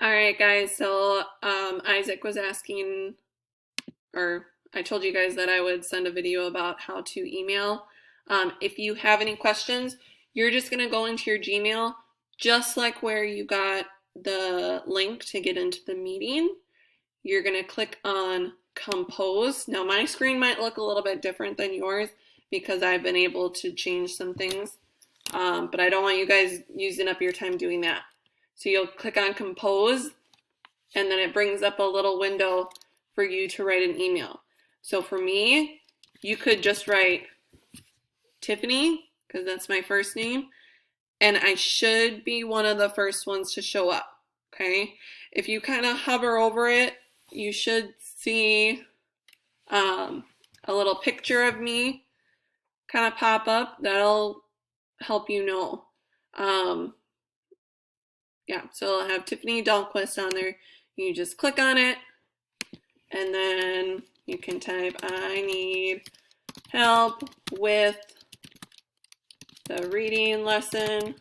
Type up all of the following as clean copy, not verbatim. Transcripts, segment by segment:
All right, guys. So Isaac was asking, or I told you guys that I would send a video about how to email. If you have any questions, you're just going to go into your Gmail, just like where you got the link to get into the meeting. You're going to click on Compose. Now, my screen might look a little bit different than yours because I've been able to change some things, but I don't want you guys using up your time doing that. So you'll click on Compose, and then it brings up a little window for you to write an email. So for me, you could just write Tiffany, because that's my first name, and I should be one of the first ones to show up, okay? If you kind of hover over it, you should see a little picture of me kind of pop up. That'll help you know. Yeah, so I'll have Tiffany Dahlquist on there. You just click on it, and then you can type, I need help with the reading lesson.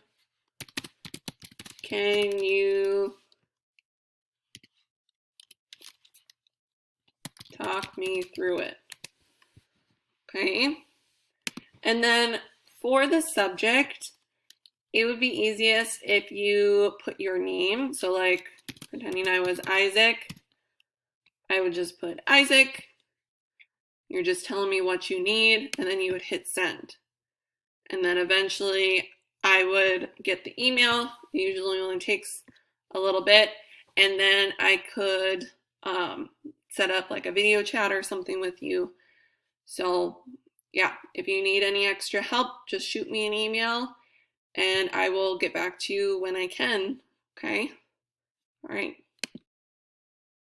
Can you talk me through it? Okay. And then for the subject, it would be easiest if you put your name. So like pretending I was Isaac, I would just put Isaac. You're just telling me what you need, and then you would hit send. And then eventually I would get the email. It usually only takes a little bit. And then I could set up like a video chat or something with you. So yeah, if you need any extra help, just shoot me an email and I will get back to you when I can. Okay? All right.